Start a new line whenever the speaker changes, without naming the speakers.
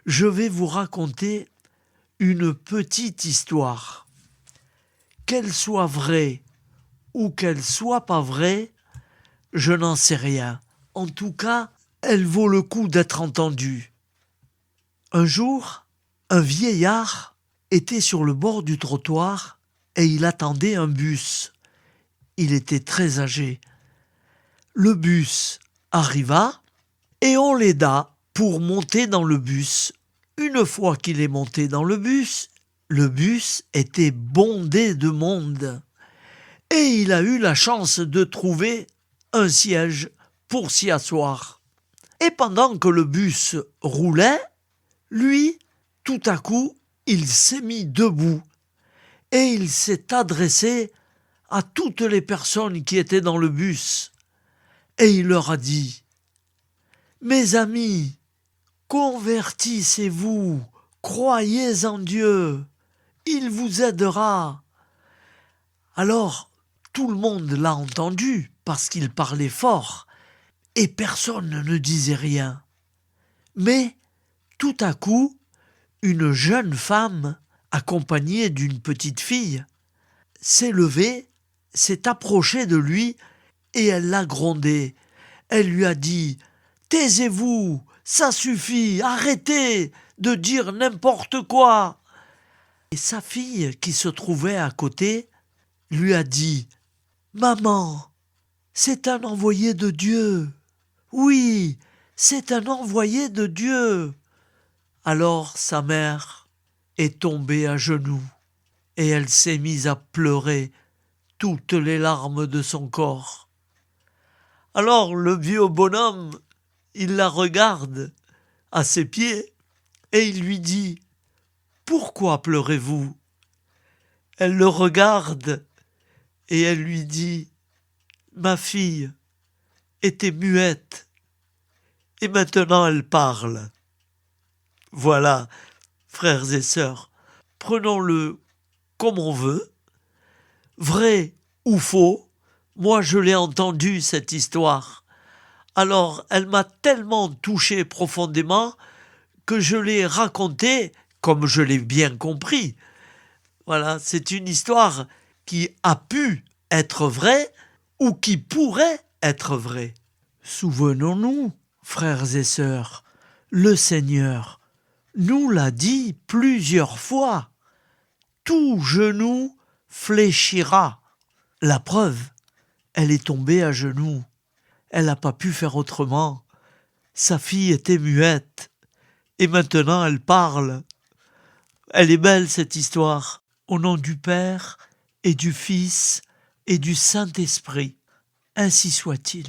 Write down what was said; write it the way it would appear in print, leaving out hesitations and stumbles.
je vais vous raconter une petite histoire. Qu'elle soit vraie ou qu'elle soit pas vraie, je n'en sais rien. En tout cas, elle vaut le coup d'être entendue. Un jour, un vieillard était sur le bord du trottoir et il attendait un bus. Il était très âgé. Le bus arriva et on l'aida pour monter dans le bus. Une fois qu'il est monté dans le bus était bondé de monde. Et il a eu la chance de trouver un siège pour s'y asseoir. Et pendant que le bus roulait, lui, tout à coup, il s'est mis debout et il s'est adressé à toutes les personnes qui étaient dans le bus. Et il leur a dit : « Mes amis, convertissez-vous, croyez en Dieu, il vous aidera. » Alors, tout le monde l'a entendu parce qu'il parlait fort et personne ne disait rien. Mais, tout à coup, une jeune femme, accompagnée d'une petite fille, s'est levée, s'est approchée de lui et elle l'a grondé. Elle lui a dit : « Taisez-vous, ça suffit, arrêtez de dire n'importe quoi. » Et sa fille, qui se trouvait à côté, lui a dit : « Maman, c'est un envoyé de Dieu. Oui, c'est un envoyé de Dieu. » Alors sa mère est tombée à genoux et elle s'est mise à pleurer toutes les larmes de son corps. Alors le vieux bonhomme, il la regarde à ses pieds et il lui dit : « Pourquoi pleurez-vous ? » Elle le regarde et elle lui dit : « Ma fille était muette et maintenant elle parle. » Voilà, frères et sœurs, prenons-le comme on veut, vrai ou faux, moi je l'ai entendu cette histoire. Alors elle m'a tellement touché profondément que je l'ai racontée comme je l'ai bien compris. Voilà, c'est une histoire qui a pu être vraie ou qui pourrait être vraie. Souvenons-nous, frères et sœurs, le Seigneur nous l'a dit plusieurs fois. Tout genou fléchira. La preuve, elle est tombée à genoux. Elle n'a pas pu faire autrement. Sa fille était muette. Et maintenant elle parle. Elle est belle cette histoire. Au nom du Père et du Fils et du Saint-Esprit. Ainsi soit-il.